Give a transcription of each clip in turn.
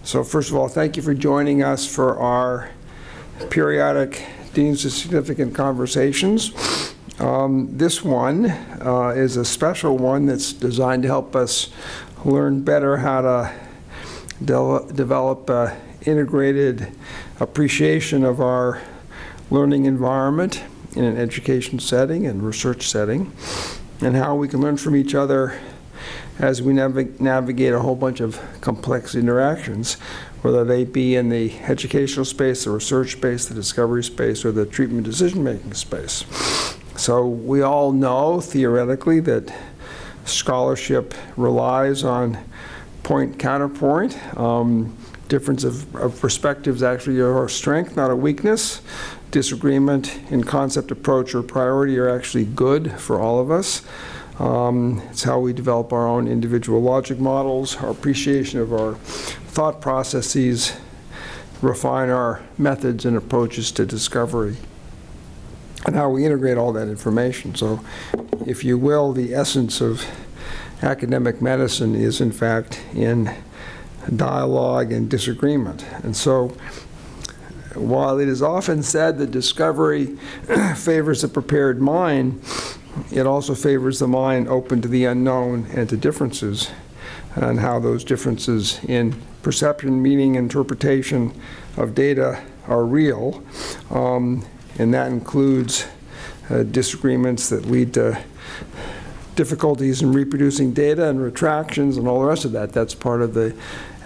So first of all, thank you for joining us for our periodic Deans of Significant Conversations. This one is a special one that's designed to help us learn better how to develop integrated appreciation of our learning environment in an education setting and research setting, and how we can learn from each other as we navigate a whole bunch of complex interactions, whether they be in the educational space, the research space, the discovery space, or the treatment decision-making space. So we all know, theoretically, that scholarship relies on point-counterpoint. Difference of perspectives actually are a strength, not a weakness. Disagreement in concept, approach, or priority are actually good for all of us. It's how we develop our own individual logic models, our appreciation of our thought processes, refine our methods and approaches to discovery, and how we integrate all that information. So, if you will, the essence of academic medicine is, in fact, in dialogue and disagreement. And so, while it is often said that discovery favors a prepared mind, it also favors the mind open to the unknown and to differences, and how those differences in perception, meaning, interpretation of data are real. And that includes disagreements that lead to difficulties in reproducing data and retractions and all the rest of that. That's part of the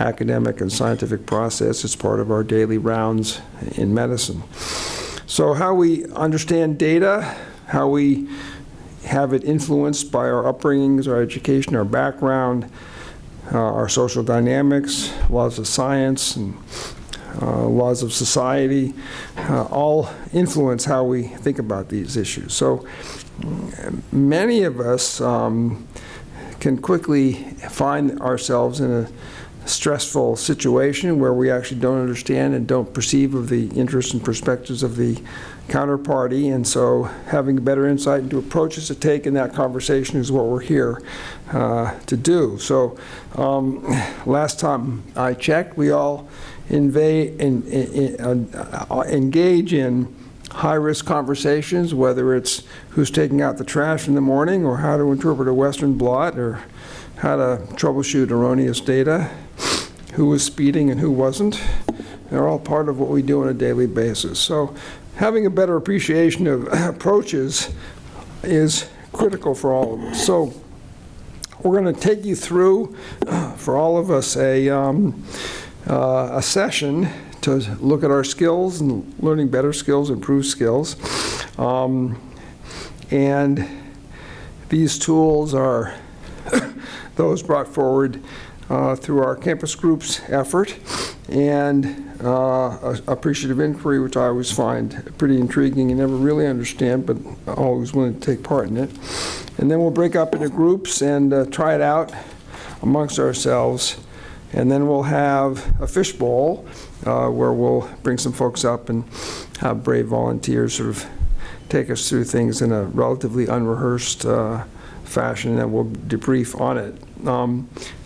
academic and scientific process. It's part of our daily rounds in medicine. So how we understand data, how we have it influenced by our upbringings, our education, our background, our social dynamics, laws of science, and laws of society, all influence how we think about these issues. So many of us can quickly find ourselves in a stressful situation where we actually don't understand and don't perceive of the interests and perspectives of the counterparty, and so having a better insight into approaches to take in that conversation is what we're here to do. So last time I checked, we all engage in high-risk conversations, whether it's who's taking out the trash in the morning, or how to interpret a Western blot, or how to troubleshoot erroneous data, who was speeding and who wasn't. They're all part of what we do on a daily basis. So having a better appreciation of approaches is critical for all of us. So we're going to take you through, for all of us, a session to look at our skills and learning better skills, improved skills. And these tools are those brought forward through our campus groups effort, and appreciative inquiry, which I always find pretty intriguing and never really understand, but always willing to take part in it. And then we'll break up into groups and try it out amongst ourselves. And then we'll have a fishbowl where we'll bring some folks up and have brave volunteers sort of take us through things in a relatively unrehearsed fashion, and we'll debrief on it.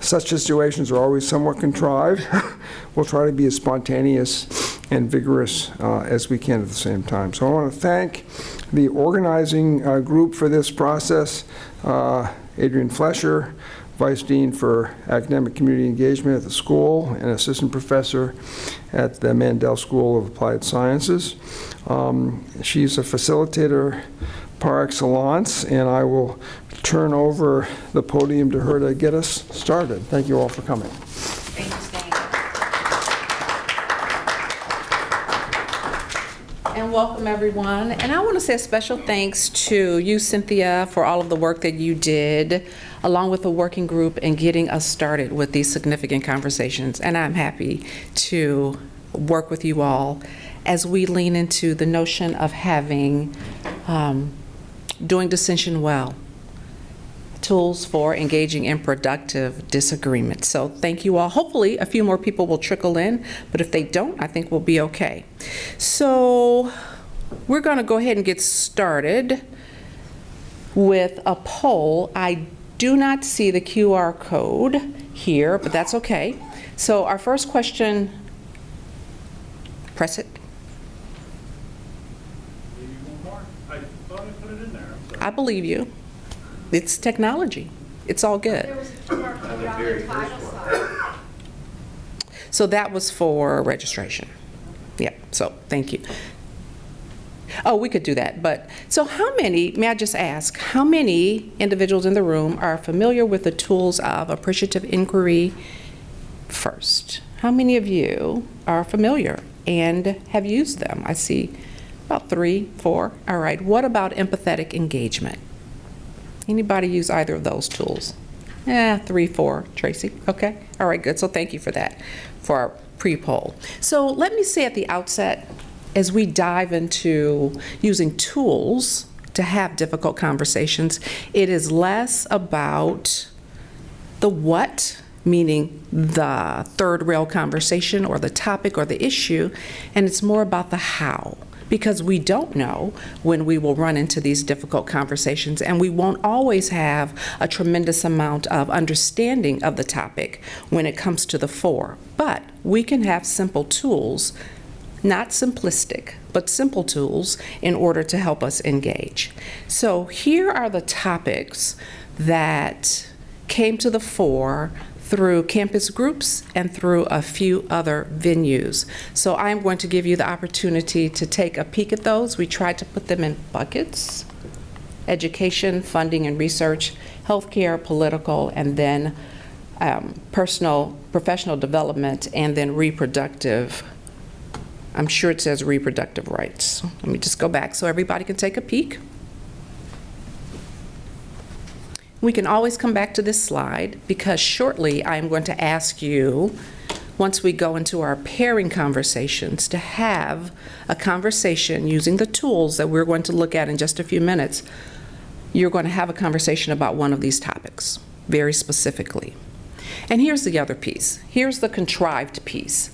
Such situations are always somewhat contrived. We'll try to be as spontaneous and vigorous as we can at the same time. So I want to thank the organizing group for this process, Adrian Flesher, Vice Dean for Academic Community Engagement at the school and Assistant Professor at the Mandel School of Applied Sciences. She's a facilitator par excellence, and I will turn over the podium to her to get us started. Thank you all for coming. Thank you, Stan. And welcome, everyone. And I want to say a special thanks to you, Cynthia, for all of the work that you did, along with the working group, in getting us started with these significant conversations. And I'm happy to work with you all as we lean into the notion of having, doing dissension well, tools for engaging in productive disagreement. So thank you all. Hopefully a few more people will trickle in, but if they don't, I think we'll be okay. So we're going to go ahead and get started with a poll. I do not see the QR code here, but that's okay. So our first question, press it. Maybe one more. I thought I put it in there. I'm sorry. I believe you. It's technology. It's all good. There was a QR code on the title side. So that was for registration. Yeah, so thank you. Oh, we could do that, but, so how many, may I just ask, how many individuals in the room are familiar with the tools of appreciative inquiry first? How many of you are familiar and have used them? I see about 3, 4. All right, what about empathetic engagement? Anybody use either of those tools? 3, 4, Tracy, okay. All right, good, so thank you for that, for our pre-poll. So let me say at the outset, as we dive into using tools to have difficult conversations, it is less about the what, meaning the third rail conversation or the topic or the issue, and it's more about the how. Because we don't know when we will run into these difficult conversations, and we won't always have a tremendous amount of understanding of the topic when it comes to the fore. But we can have simple tools, not simplistic, but simple tools in order to help us engage. So here are the topics that came to the fore through campus groups and through a few other venues. So I'm going to give you the opportunity to take a peek at those. We tried to put them in buckets: education, funding and research, healthcare, political, and then professional development, and then reproductive. I'm sure it says reproductive rights. Let me just go back so everybody can take a peek. We can always come back to this slide because shortly I'm going to ask you, once we go into our pairing conversations, to have a conversation using the tools that we're going to look at in just a few minutes. You're going to have a conversation about one of these topics, very specifically. And here's the other piece. Here's the contrived piece.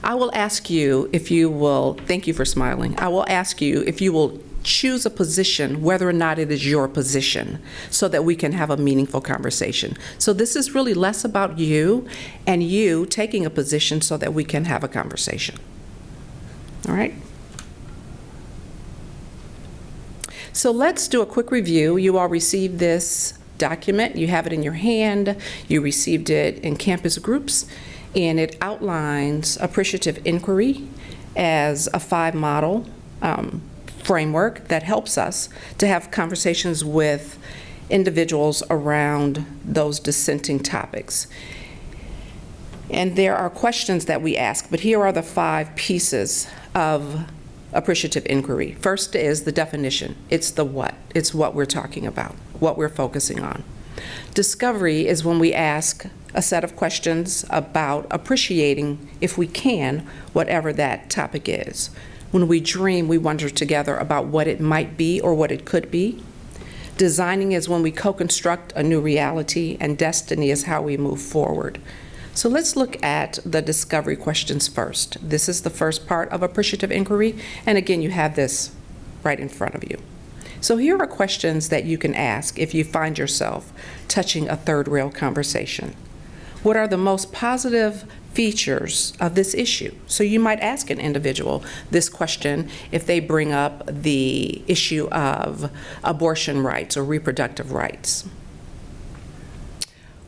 I will ask you if you will, thank you for smiling, I will ask you if you will choose a position, whether or not it is your position, so that we can have a meaningful conversation. So this is really less about you and you taking a position so that we can have a conversation. All right? So let's do a quick review. You all received this document. You have it in your hand. You received it in campus groups, and it outlines appreciative inquiry as a 5-model framework that helps us to have conversations with individuals around those dissenting topics. And there are questions that we ask, but here are the 5 pieces of appreciative inquiry. First is the definition. It's the what. It's what we're talking about, what we're focusing on. Discovery is when we ask a set of questions about appreciating, if we can, whatever that topic is. When we dream, we wonder together about what it might be or what it could be. Designing is when we co-construct a new reality, and destiny is how we move forward. So let's look at the discovery questions first. This is the first part of appreciative inquiry, and again, you have this right in front of you. So here are questions that you can ask if you find yourself touching a third rail conversation. What are the most positive features of this issue? So you might ask an individual this question if they bring up the issue of abortion rights or reproductive rights.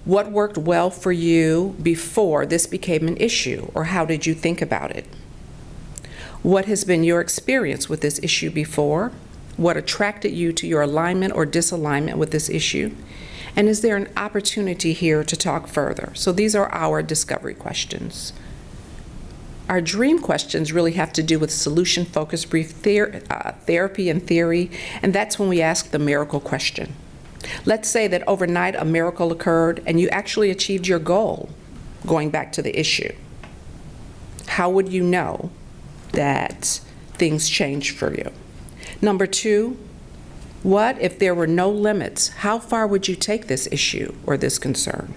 What worked well for you before this became an issue, or how did you think about it? What has been your experience with this issue before? What attracted you to your alignment or disalignment with this issue? And is there an opportunity here to talk further? So these are our discovery questions. Our dream questions really have to do with solution-focused brief therapy and theory, and that's when we ask the miracle question. Let's say that overnight a miracle occurred and you actually achieved your goal, going back to the issue. How would you know that things changed for you? Number 2, what if there were no limits? How far would you take this issue or this concern?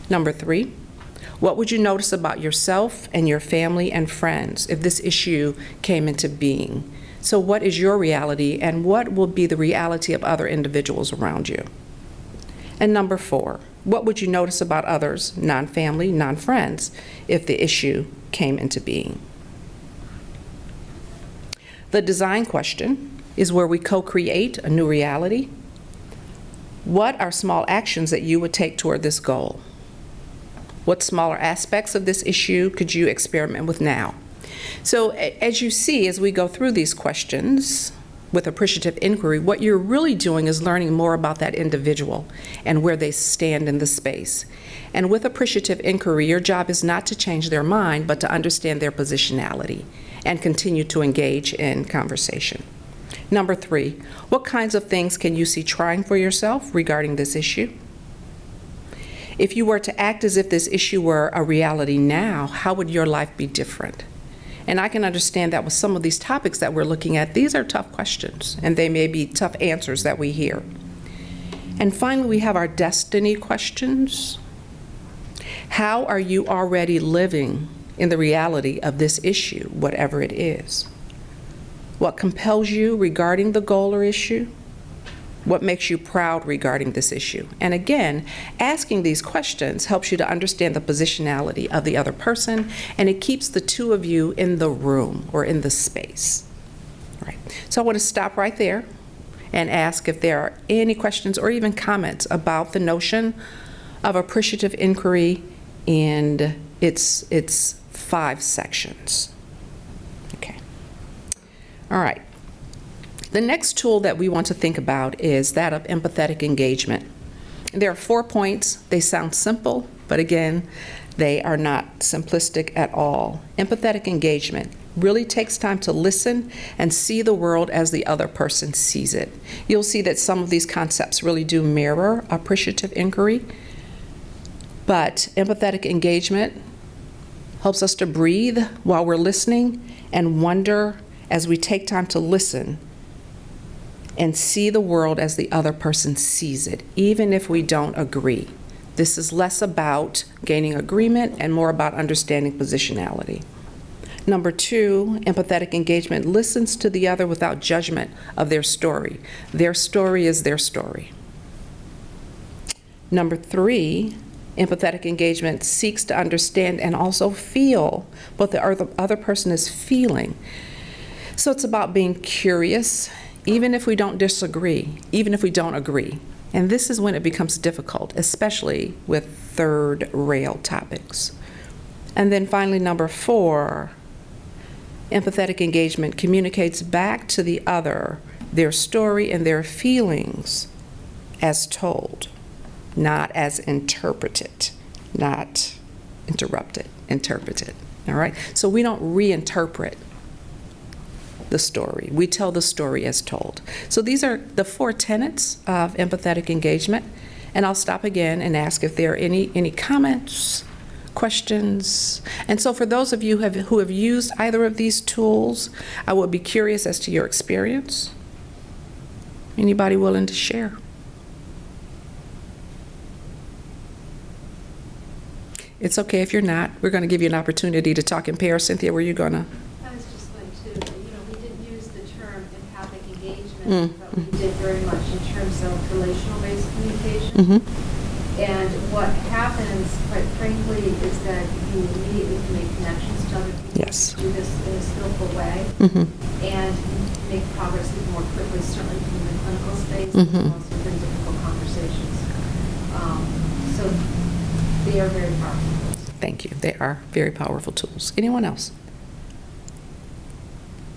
Number 3, what would you notice about yourself and your family and friends if this issue came into being? So what is your reality, and what will be the reality of other individuals around you? And number 4, what would you notice about others, non-family, non-friends, if the issue came into being? The design question is where we co-create a new reality. What are small actions that you would take toward this goal? What smaller aspects of this issue could you experiment with now? So as you see, as we go through these questions with appreciative inquiry, what you're really doing is learning more about that individual and where they stand in the space. And with appreciative inquiry, your job is not to change their mind, but to understand their positionality and continue to engage in conversation. Number 3, what kinds of things can you see trying for yourself regarding this issue? If you were to act as if this issue were a reality now, how would your life be different? And I can understand that with some of these topics that we're looking at, these are tough questions, and they may be tough answers that we hear. And finally, we have our destiny questions. How are you already living in the reality of this issue, whatever it is? What compels you regarding the goal or issue? What makes you proud regarding this issue? And again, asking these questions helps you to understand the positionality of the other person, and it keeps the two of you in the room or in the space. All right. So I want to stop right there and ask if there are any questions or even comments about the notion of appreciative inquiry and its 5 sections. Okay. All right. The next tool that we want to think about is that of empathetic engagement. There are 4 points. They sound simple, but again, they are not simplistic at all. Empathetic engagement really takes time to listen and see the world as the other person sees it. You'll see that some of these concepts really do mirror appreciative inquiry, but empathetic engagement helps us to breathe while we're listening and wonder as we take time to listen and see the world as the other person sees it, even if we don't agree. This is less about gaining agreement and more about understanding positionality. Number 2, empathetic engagement listens to the other without judgment of their story. Their story is their story. Number 3, empathetic engagement seeks to understand and also feel what the other person is feeling. So it's about being curious, even if we don't disagree, even if we don't agree. And this is when it becomes difficult, especially with third rail topics. And then finally, number 4, empathetic engagement communicates back to the other their story and their feelings as told, not as interpreted, not interrupted, interpreted. All right? So we don't reinterpret the story. We tell the story as told. So these are the 4 tenets of empathetic engagement. And I'll stop again and ask if there are any comments, questions. And so for those of you who have used either of these tools, I would be curious as to your experience. Anybody willing to share? It's okay if you're not. We're going to give you an opportunity to talk in pairs. Cynthia, were you going to? I was just going to, we didn't use the term empathic engagement, but we did very much in terms of relational-based communication. And what happens, quite frankly, is that you immediately can make connections to other people. Yes. Do this in a skillful way and make progress even more quickly, certainly in the clinical space, as well as within difficult conversations. So they are very powerful tools. Thank you. They are very powerful tools. Anyone else?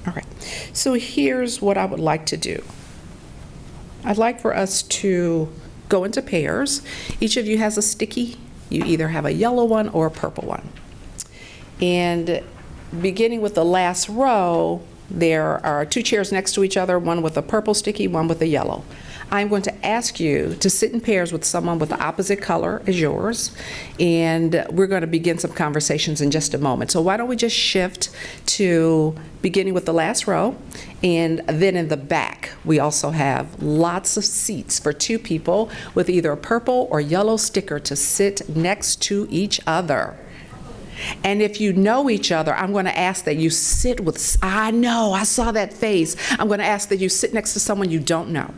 All right. So here's what I would like to do. I'd like for us to go into pairs. Each of you has a sticky. You either have a yellow one or a purple one. And beginning with the last row, there are 2 chairs next to each other, one with a purple sticky, one with a yellow. I'm going to ask you to sit in pairs with someone with the opposite color as yours, and we're going to begin some conversations in just a moment. So why don't we just shift to beginning with the last row, and then in the back, we also have lots of seats for 2 people with either a purple or yellow sticker to sit next to each other. And if you know each other, I'm going to ask that you sit with, I know, I saw that face. I'm going to ask that you sit next to someone you don't know.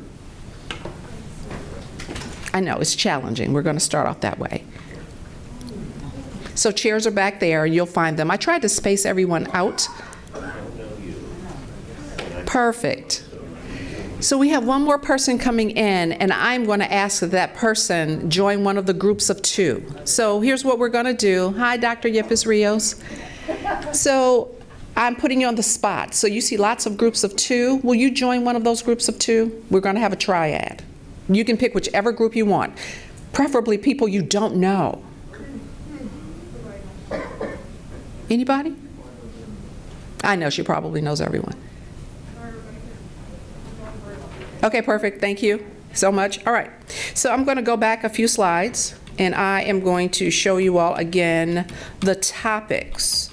I know, it's challenging. We're going to start off that way. So chairs are back there. You'll find them. I tried to space everyone out. Perfect. So we have one more person coming in, and I'm going to ask that that person join one of the groups of 2. So here's what we're going to do. Hi, Dr. Yepes Rios. So I'm putting you on the spot. So you see lots of groups of 2. Will you join one of those groups of 2? We're going to have a triad. You can pick whichever group you want, preferably people you don't know. Anybody? I know she probably knows everyone. Okay, perfect. Thank you so much. All right. So I'm going to go back a few slides, and I am going to show you all again the topics.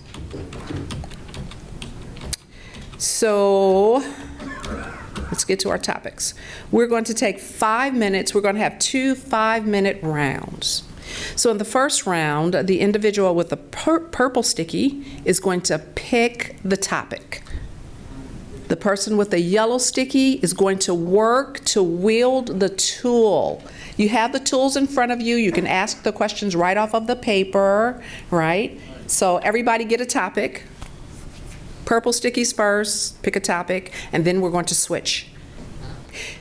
So let's get to our topics. We're going to take 5 minutes. We're going to have 2 5-minute rounds. So in the first round, the individual with the purple sticky is going to pick the topic. The person with the yellow sticky is going to work to wield the tool. You have the tools in front of you. You can ask the questions right off of the paper, right? So everybody get a topic. Purple stickies first, pick a topic, and then we're going to switch.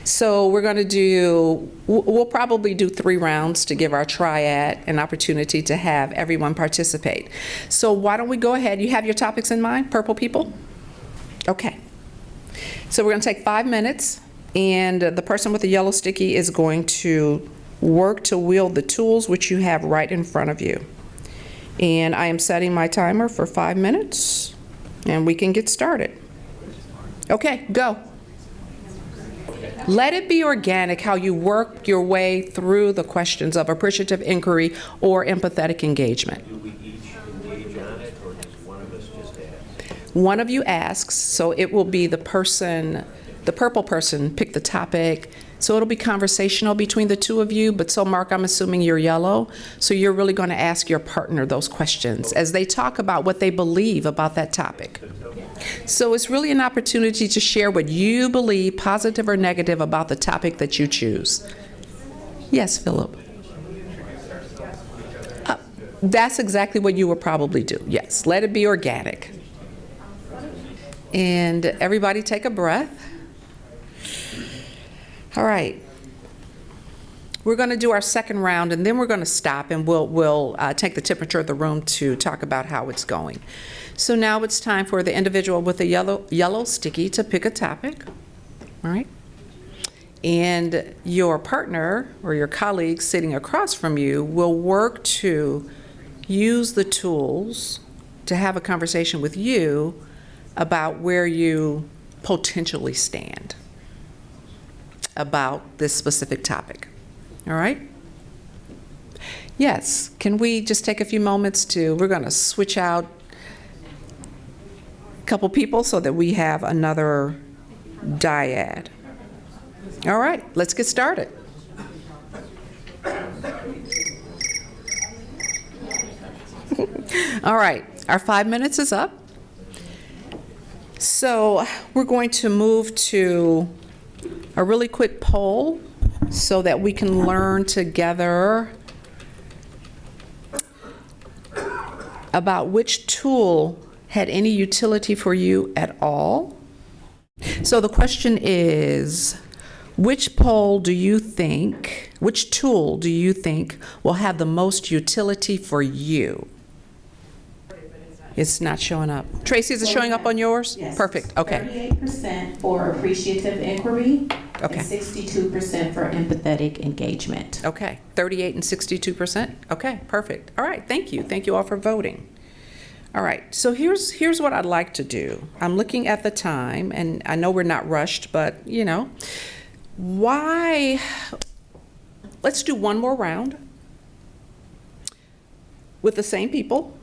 So we're going to do, we'll probably do 3 rounds to give our triad an opportunity to have everyone participate. So why don't we go ahead? You have your topics in mind, purple people? Okay. So we're going to take 5 minutes, and the person with the yellow sticky is going to work to wield the tools which you have right in front of you. And I am setting my timer for 5 minutes, and we can get started. Okay, go. Let it be organic how you work your way through the questions of appreciative inquiry or empathetic engagement. Do we each engage on it, or does one of us just ask? One of you asks, so it will be the person, the purple person, pick the topic. So it'll be conversational between the 2 of you, but so Mark, I'm assuming you're yellow, so you're really going to ask your partner those questions as they talk about what they believe about that topic. So it's really an opportunity to share what you believe, positive or negative, about the topic that you choose. Yes, Philip. That's exactly what you would probably do. Yes, let it be organic. And everybody take a breath. All right. We're going to do our second round, and then we're going to stop, and we'll take the temperature of the room to talk about how it's going. So now it's time for the individual with the yellow sticky to pick a topic. All right. And your partner or your colleague sitting across from you will work to use the tools to have a conversation with you about where you potentially stand about this specific topic. All right? Yes, can we just take a few moments we're going to switch out a couple people so that we have another dyad. All right, let's get started. All right, our 5 minutes is up. So we're going to move to a really quick poll so that we can learn together about which tool had any utility for you at all. So the question is, which tool do you think will have the most utility for you? It's not showing up. Tracy, is it showing up on yours? Yes. Perfect, okay. 38% for appreciative inquiry, Okay. and 62% for empathetic engagement. Okay, 38 and 62%? Okay, perfect. All right, thank you. Thank you all for voting. All right, so here's what I'd like to do. I'm looking at the time, and I know we're not rushed, but, let's do one more round with the same people.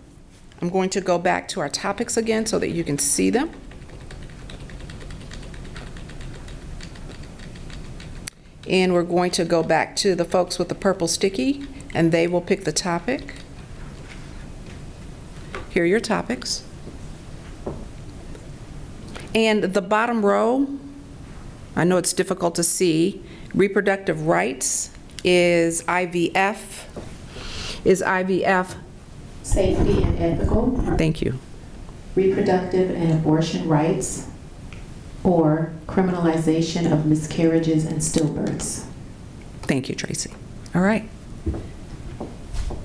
I'm going to go back to our topics again so that you can see them. And we're going to go back to the folks with the purple sticky, and they will pick the topic. Here are your topics. And the bottom row, I know it's difficult to see, reproductive rights, is IVF. Is IVF, Safety and ethical, thank you. reproductive and abortion rights, or criminalization of miscarriages and stillbirths. Thank you, Tracy. All right.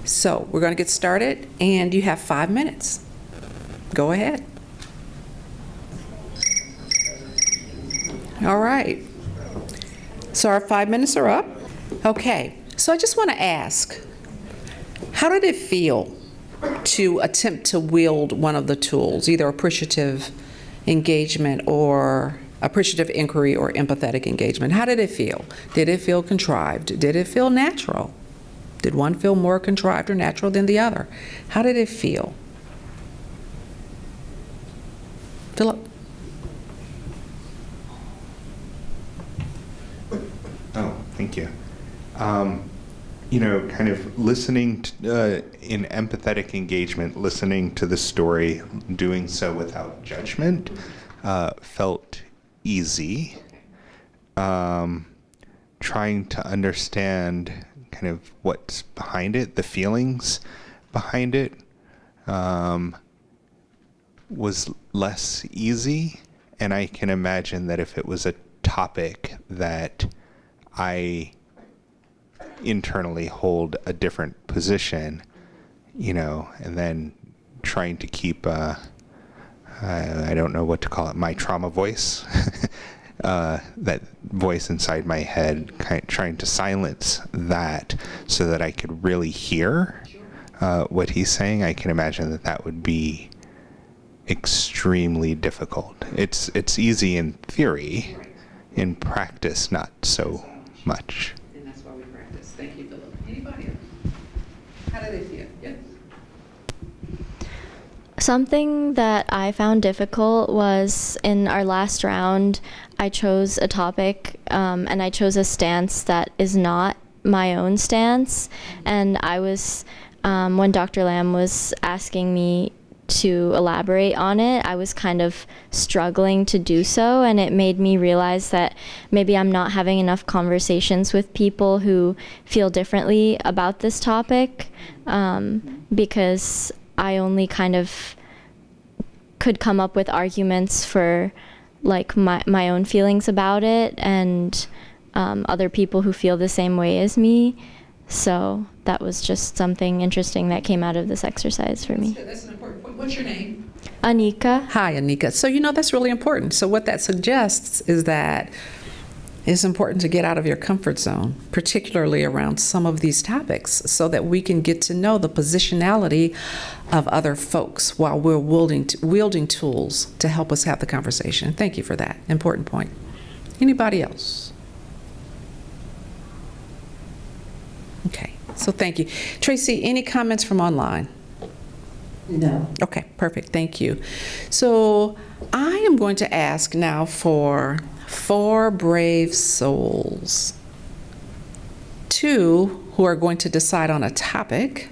So we're going to get started, and you have 5 minutes. Go ahead. All right. So our 5 minutes are up. Okay. So I just want to ask, how did it feel to attempt to wield one of the tools, either appreciative engagement or appreciative inquiry or empathetic engagement? How did it feel? Did it feel contrived? Did it feel natural? Did one feel more contrived or natural than the other? How did it feel? Philip? Oh, thank you. Kind of listening in empathetic engagement, listening to the story, doing so without judgment, felt easy. Trying to understand kind of what's behind it, the feelings behind it, was less easy. And I can imagine that if it was a topic that I internally hold a different position, and then trying to keep, I don't know what to call it, my trauma voice, that voice inside my head, trying to silence that so that I could really hear what he's saying. I can imagine that would be extremely difficult. It's easy in theory, in practice, not so much. And that's why we practice. Thank you, Philip. Anybody else? How did it feel? Yes. Something that I found difficult was in our last round, I chose a topic and I chose a stance that is not my own stance. And I was, when Dr. Lamb was asking me to elaborate on it, I was kind of struggling to do so, and it made me realize that maybe I'm not having enough conversations with people who feel differently about this topic, because I only kind of could come up with arguments for like my own feelings about it, and other people who feel the same way as me. So that was just something interesting that came out of this exercise for me. That's an important point. What's your name? Anika. Hi, Anika. So that's really important. So what that suggests is that it's important to get out of your comfort zone, particularly around some of these topics, so that we can get to know the positionality of other folks while we're wielding tools to help us have the conversation. Thank you for that. Important point. Anybody else? Okay, so thank you. Tracy, any comments from online? No. Okay, perfect, thank you. So I am going to ask now for 4 brave souls, 2 who are going to decide on a topic,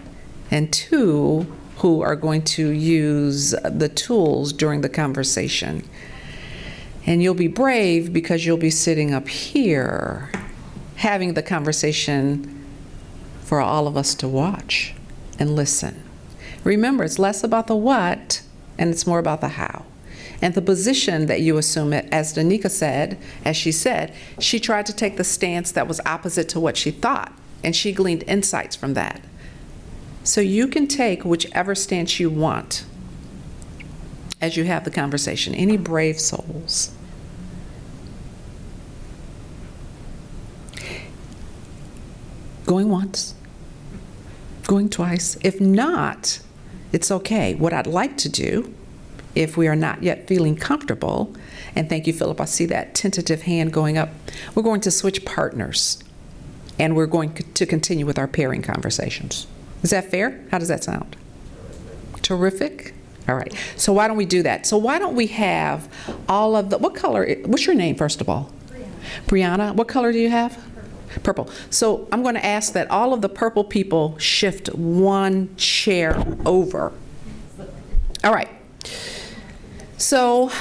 and 2 who are going to use the tools during the conversation. And you'll be brave because you'll be sitting up here having the conversation for all of us to watch and listen. Remember, it's less about the what and it's more about the how. And the position that you assume it, as Danica said, she tried to take the stance that was opposite to what she thought, and she gleaned insights from that. So you can take whichever stance you want as you have the conversation. Any brave souls? Going once? Going twice? If not, it's okay. What I'd like to do, if we are not yet feeling comfortable, and thank you, Philip, I see that tentative hand going up, we're going to switch partners, and we're going to continue with our pairing conversations. Is that fair? How does that sound? Terrific. All right. So why don't we do that? So why don't we have all of the, what color, what's your name, first of all? Brianna. What color do you have? Purple. So I'm going to ask that all of the purple people shift one chair over. All right. So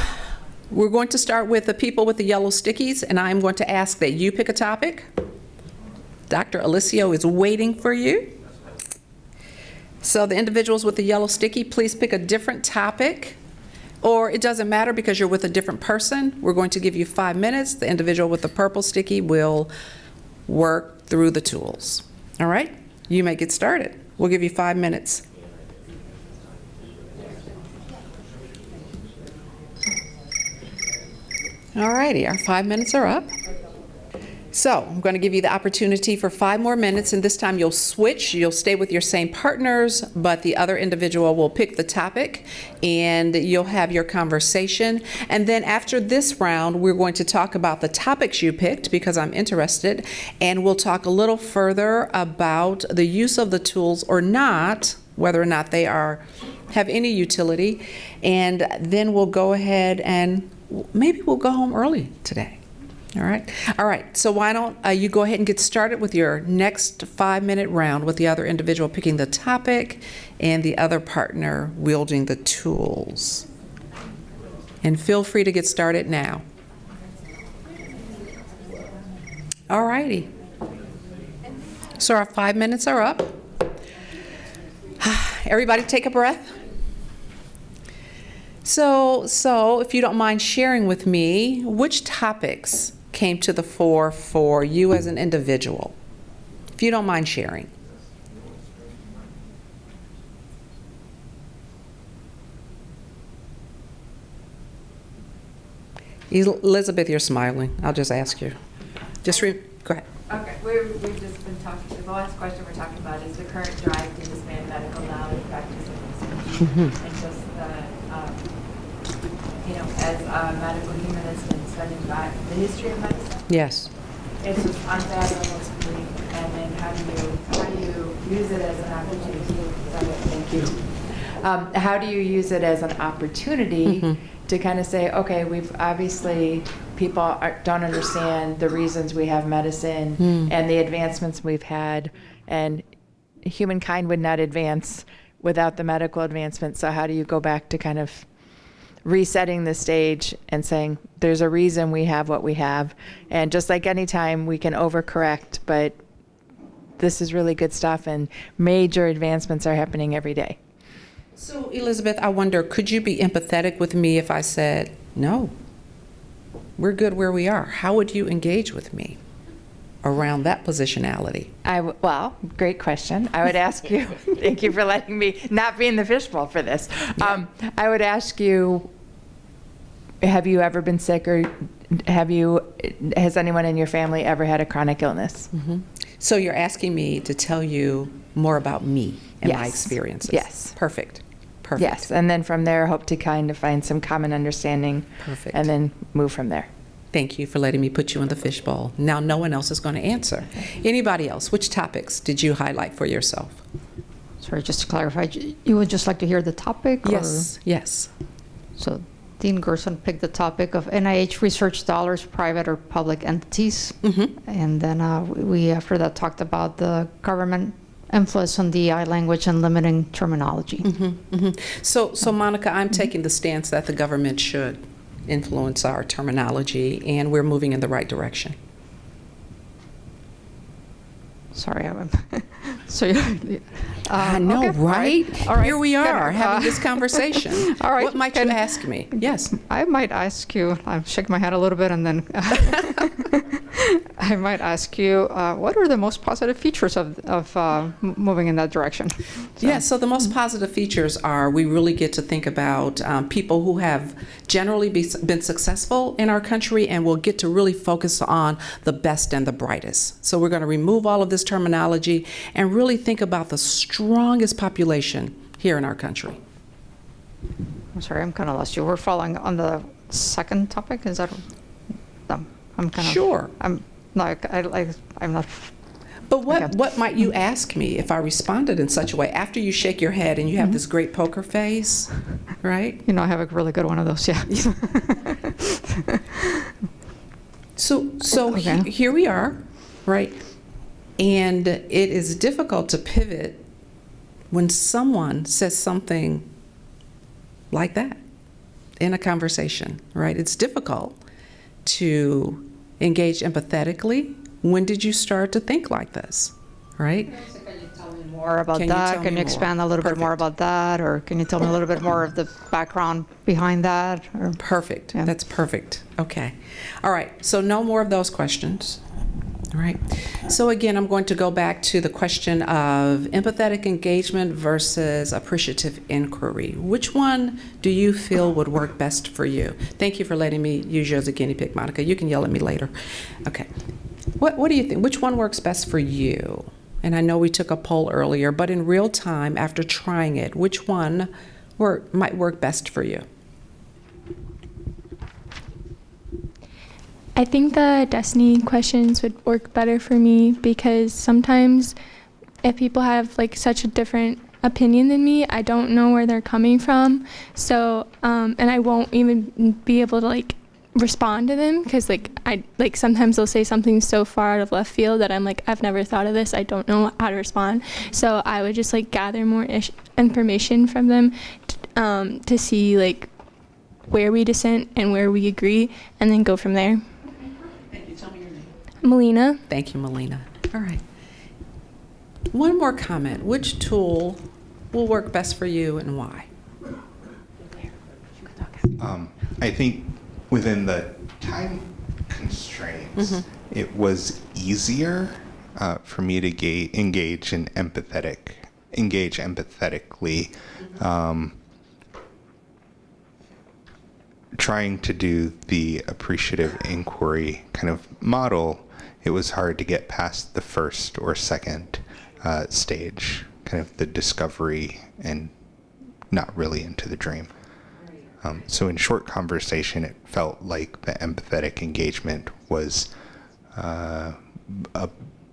we're going to start with the people with the yellow stickies, and I'm going to ask that you pick a topic, Dr. Alicio is waiting for you. So the individuals with the yellow sticky, please pick a different topic. Or it doesn't matter because you're with a different person. We're going to give you 5 minutes. The individual with the purple sticky will work through the tools. All right? You may get started. We'll give you 5 minutes. All righty, our 5 minutes are up. So I'm going to give you the opportunity for 5 more minutes, and this time you'll switch. You'll stay with your same partners, but the other individual will pick the topic, and you'll have your conversation. And then after this round, we're going to talk about the topics you picked, because I'm interested, and we'll talk a little further about the use of the tools or not, whether or not they have any utility, and then we'll go ahead and maybe we'll go home early today. All right, so why don't you go ahead and get started with your next 5-minute round with the other individual picking the topic and the other partner wielding the tools. And feel free to get started now. All righty. So our 5 minutes are up. Everybody take a breath. So if you don't mind sharing with me, which topics came to the fore for you as an individual? If you don't mind sharing. Elizabeth, you're smiling. I'll just ask you. Go ahead. Okay, we've just been talking, the last question we're talking about is the current drive to disband medical knowledge, practice, and research. And just as a medical humanist and studying back the history of medicine. Yes. It's just unfathomable to me. And then how do you use it as an opportunity? Thank you. How do you use it as an opportunity to kind of say, okay, we've obviously, people don't understand the reasons we have medicine and the advancements we've had, and humankind would not advance without the medical advancement. So how do you go back to kind of resetting the stage and saying there's a reason we have what we have, and just like any time we can overcorrect, but this is really good stuff and major advancements are happening every day. So Elizabeth, I wonder, could you be empathetic with me if I said, no, we're good where we are? How would you engage with me around that positionality? Well, great question. I would ask you, thank you for letting me not be in the fishbowl for this. Yeah. I would ask you, have you ever been sick, or has anyone in your family ever had a chronic illness? So you're asking me to tell you more about me and my experiences? Yes. Perfect. Yes, and then from there, hope to kind of find some common understanding. Perfect. And then move from there. Thank you for letting me put you in the fishbowl. Now no one else is going to answer. Anybody else? Which topics did you highlight for yourself? Sorry, just to clarify, you would just like to hear the topic? Yes, yes. So Dean Gerson picked the topic of NIH research dollars, private or public entities. And then we, after that, talked about the government influence on DEI language and limiting terminology. So Monica, I'm taking the stance that the government should influence our terminology, and we're moving in the right direction. Sorry, so I know, okay, right? All right. Here we are Good. having this conversation. All right. What might you ask me? Yes. I might ask you, I'll shake my head a little bit and then I might ask you, what are the most positive features of moving in that direction? So the most positive features are we really get to think about people who have generally been successful in our country, and we'll get to really focus on the best and the brightest. So we're going to remove all of this terminology and really think about the strongest population here in our country. I'm sorry, I'm kind of lost you. We're following on the second topic. Is that? No, I'm kind of. Sure. I'm not. I'm not. But what might you ask me if I responded in such a way after you shake your head and you have this great poker face, right? You know, I have a really good one of those. Yeah. So Okay. here we are, right? And it is difficult to pivot when someone says something like that in a conversation, right? It's difficult to engage empathetically when did you start to think like this, right? Can you tell me more about Can you that? tell Can me you more? expand a little bit more Perfect. about that? Or can you tell me a little bit more of the background behind that? Or, Perfect. Yeah. That's perfect. Okay. All right. So no more of those questions. All right. So again, I'm going to go back to the question of empathetic engagement versus appreciative inquiry. Which one do you feel would work best for you? Thank you for letting me use you as a guinea pig, Monica. You can yell at me later. Okay. What do you think? Which one works best for you? And I know we took a poll earlier, but in real time, after trying it, which one might work best for you? I think the destiny questions would work better for me because sometimes if people have like such a different opinion than me, I don't know where they're coming from. So, and I won't even be able to like respond to them because like sometimes they'll say something so far out of left field that I'm like, I've never thought of this. I don't know how to respond. So I would just like gather more information from them to see like where we dissent and where we agree and then go from there. Thank you. Tell me your name. Melina. Thank you, Melina. All right. One more comment. Which tool will work best for you and why? I think within the time constraints, it was easier for me to engage empathetically. Trying to do the appreciative inquiry kind of model, it was hard to get past the first or second stage, kind of the discovery and not really into the dream. So in short conversation, it felt like the empathetic engagement was a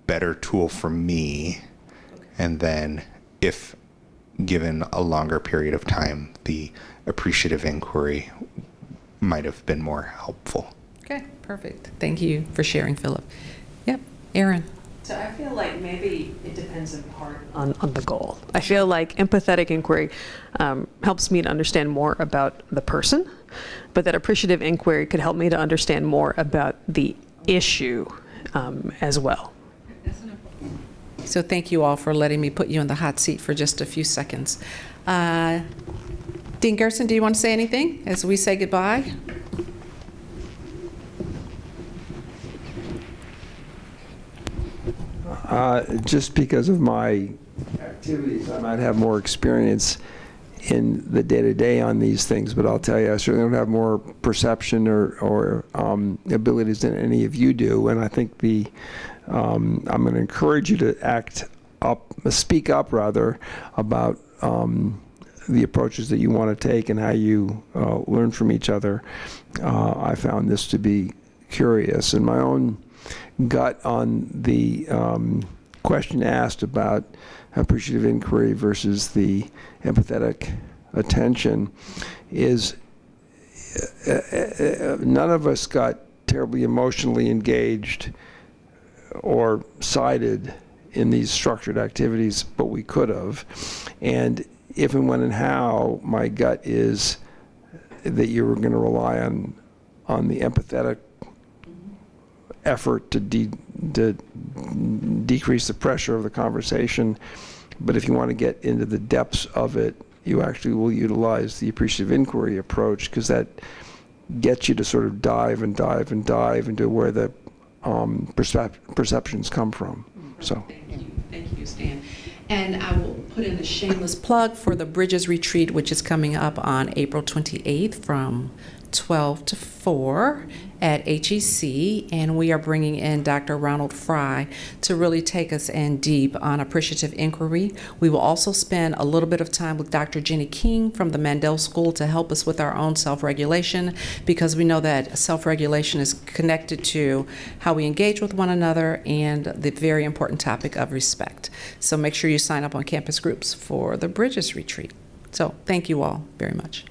better tool for me. And then if given a longer period of time, the appreciative inquiry might have been more helpful. Okay, perfect. Thank you for sharing, Philip. Yep, Erin. So I feel like maybe it depends in part on the goal. I feel like empathetic inquiry helps me to understand more about the person, but that appreciative inquiry could help me to understand more about the issue as well. So thank you all for letting me put you in the hot seat for just a few seconds. Dean Gerson, do you want to say anything as we say goodbye? Just because of my activities, I might have more experience in the day-to-day on these things, but I'll tell you, I certainly don't have more perception or abilities than any of you do, and I think I'm going to encourage you to speak up rather, about the approaches that you want to take and how you learn from each other. I found this to be curious, and my own gut on the question asked about appreciative inquiry versus the empathetic attention is none of us got terribly emotionally engaged or sided in these structured activities, but we could have. And if and when and how, my gut is that you were going to rely on the empathetic effort to decrease the pressure of the conversation. But if you want to get into the depths of it, you actually will utilize the appreciative inquiry approach, because that gets you to sort of dive into where the perceptions come from. So. Thank you, Stan. And I will put in a shameless plug for the Bridges Retreat, which is coming up on April 28th from 12 to 4 at HEC, and we are bringing in Dr. Ronald Fry to really take us in deep on appreciative inquiry. We will also spend a little bit of time with Dr. Jenny King from the Mandel School to help us with our own self-regulation, because we know that self-regulation is connected to how we engage with one another and the very important topic of respect. So make sure you sign up on campus groups for the Bridges Retreat. So thank you all very much.